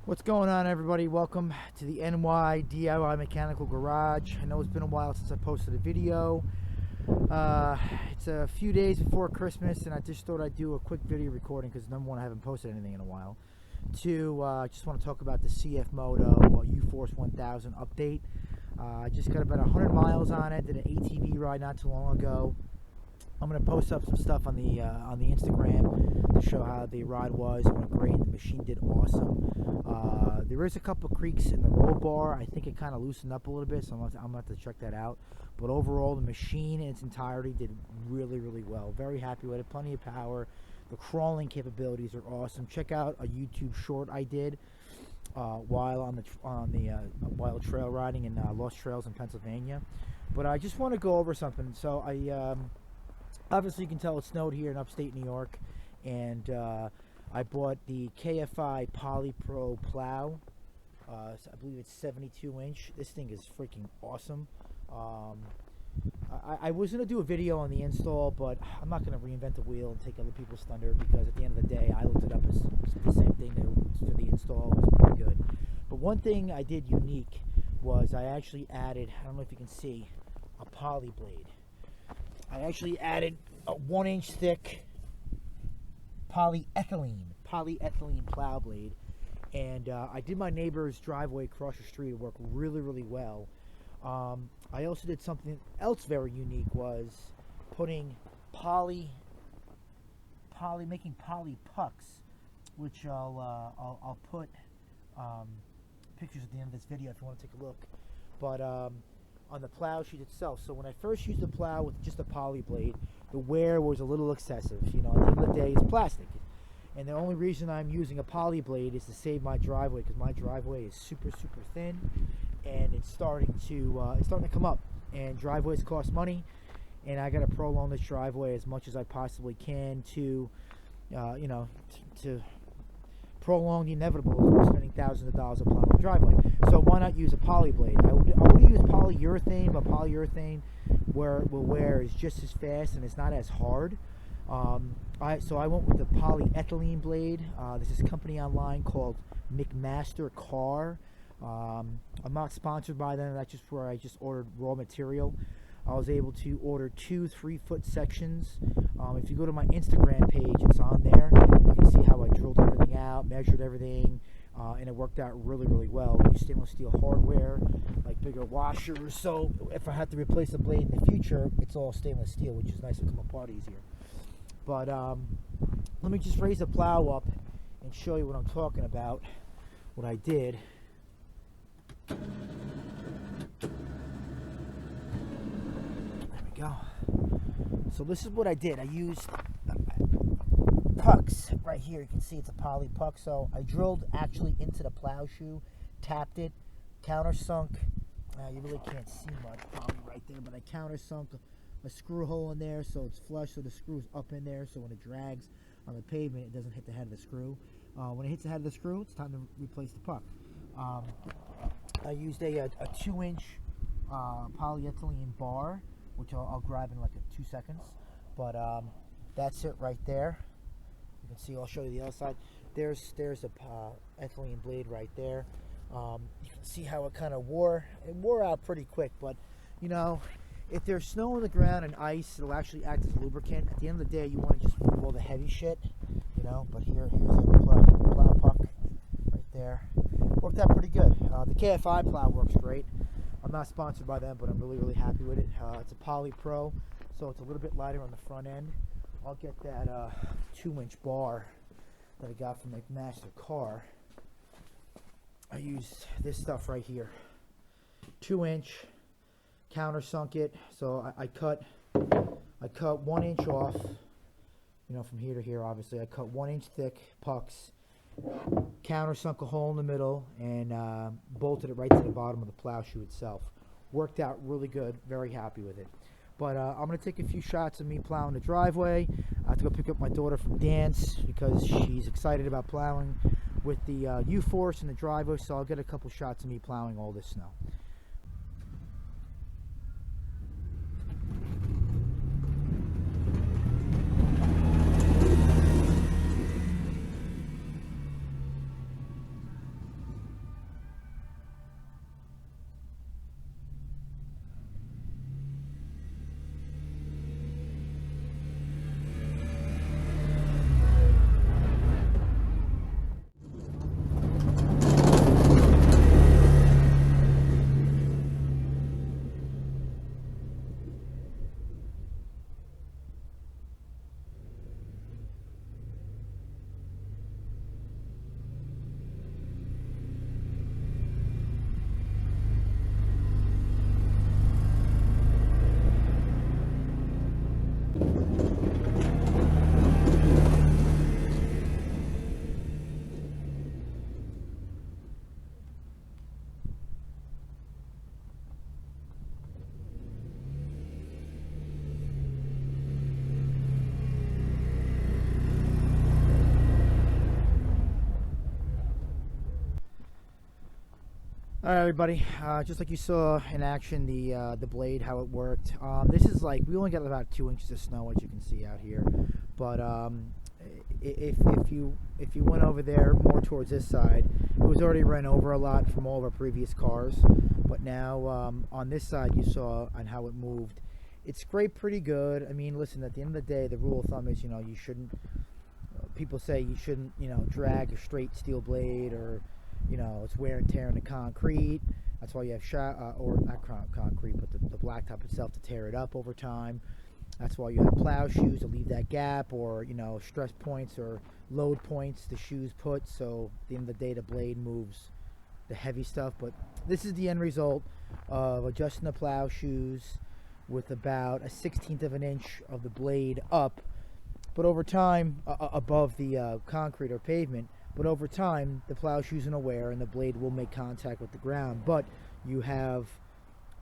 What's going on, everybody? Welcome to the NY DIY Mechanical Garage. I know it's been a while since I posted a video. It's a few days before Christmas, and I just thought I'd do a quick video recording because number one, I haven't posted anything in a while. Two, I just want to talk about the CF Moto U-Force 1000 update. I just got about 100 miles on it. Did an ATV ride not too long ago. I'm going to post up some stuff on the Instagram to show how the ride was. It went great. The machine did awesome. There is a couple creaks in the roll bar. I think it kind of loosened up a little bit, so I'm going to have to check that out. But overall, the machine in its entirety did really, really well. Very happy with it. Plenty of power. The crawling capabilities are awesome. Check out a YouTube short I did while while trail riding in Lost Trails in Pennsylvania. But I just want to go over something. So obviously, you can tell it snowed here in upstate New York, and I bought the KFI Poly Pro Plow. I believe it's 72-inch. This thing is freaking awesome. I was going to do a video on the install, but I'm not going to reinvent the wheel and take other people's thunder, because at the end of the day, I looked it up as the same thing for the install. It was pretty good. But one thing I did unique was I actually added, I don't know if you can see, a poly blade. I actually added a 1-inch thick polyethylene plow blade, and I did my neighbor's driveway across the street. It worked really, really well. I also did something else very unique, was putting making poly pucks, which I'll put pictures at the end of this video if you want to take a look. But on the plow sheet itself. So when I first used the plow with just a poly blade, the wear was a little excessive. You know, at the end of the day, it's plastic. And the only reason I'm using a poly blade is to save my driveway, because my driveway is super, super thin, and it's starting to come up. And driveways cost money, and I got to prolong this driveway as much as I possibly can to, to prolong the inevitable of spending thousands of dollars on plowing my driveway. So why not use a poly blade? I would use polyurethane, but polyurethane will wear is just as fast and it's not as hard. So I went with the polyethylene blade. There's this company online called McMaster Car. I'm not sponsored by them. That's just where I just ordered raw material. I was able to order 2 3-foot sections. If you go to my Instagram page, it's on there. You can see how I drilled everything out, measured everything, and it worked out really, really well. We use stainless steel hardware, like bigger washers, so if I have to replace a blade in the future, it's all stainless steel, which is nice to come apart easier. But let me just raise the plow up and show you what I'm talking about, what I did. There we go. So this is what I did. I used pucks right here. You can see it's a poly puck. So I drilled actually into the plow shoe, tapped it, countersunk. You really can't see much probably right there, but I countersunk a screw hole in there so it's flush, so the screw's up in there, so when it drags on the pavement, it doesn't hit the head of the screw. When it hits the head of the screw, it's time to replace the puck. I used a 2-inch polyethylene bar, which I'll grab in like 2 seconds. But that's it right there. You can see, I'll show you the other side. There's a ethylene blade right there. You can see how it kind of wore out pretty quick. But you know, if there's snow on the ground and ice, it'll actually act as lubricant. At the end of the day, you want to just remove all the heavy shit, you know. But here's the plow puck right there. Worked out pretty good. The KFI plow works great. I'm not sponsored by them, but I'm really, really happy with it. It's a Poly Pro, so it's a little bit lighter on the front end. I'll get that 2-inch bar that I got from McMaster Car. I used this stuff right here. 2-inch, countersunk it. So I cut 1 inch off, you know, from here to here. Obviously, I cut 1-inch thick pucks, countersunk a hole in the middle, and bolted it right to the bottom of the plow shoe itself. Worked out really good. Very happy with it. But I'm going to take a few shots of me plowing the driveway. I have to go pick up my daughter from dance because she's excited about plowing with the U-Force in the driveway, so I'll get a couple shots of me plowing all this snow. All right, everybody. Just like you saw in action, the blade, how it worked. This is like, we only got about 2 inches of snow, as you can see out here. But if you went over there more towards this side, it was already run over a lot from all of our previous cars. But now on this side, you saw on how it moved. It scraped pretty good. I mean, listen, at the end of the day, the rule of thumb is, you shouldn't. People say you shouldn't, drag a straight steel blade, or it's wear and tear in the concrete. That's why you have or not concrete, but the blacktop itself, to tear it up over time. That's why you have plow shoes to leave that gap, or stress points or load points the shoes put. So at the end of the day, the blade moves the heavy stuff. But this is the end result of adjusting the plow shoes with about a 1/16 of an inch of the blade up, but over time above the concrete or pavement. But over time, the plow shoes in a wear and the blade will make contact with the ground. But you have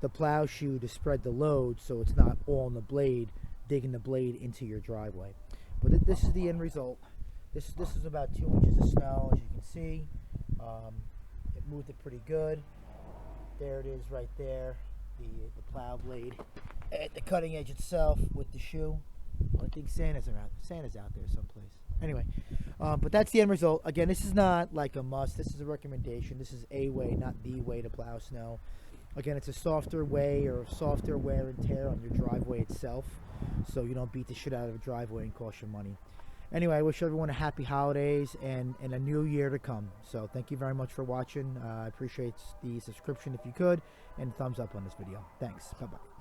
the plow shoe to spread the load, so it's not all in the blade, digging the blade into your driveway. But this is the end result. This is about 2 inches of snow, as you can see. It moved it pretty good. There it is right there, the plow blade at the cutting edge itself with the shoe. I think Santa's out there someplace. Anyway, but that's the end result. Again, this is not like a must. This is a recommendation. This is a way, not the way, to plow snow. Again, it's a softer way, or softer wear and tear on your driveway itself, so you don't beat the shit out of a driveway and cost you money. Anyway, I wish everyone a happy holidays and a new year to come. So thank you very much for watching. I appreciate the subscription if you could, and thumbs up on this video. Thanks. Bye-bye.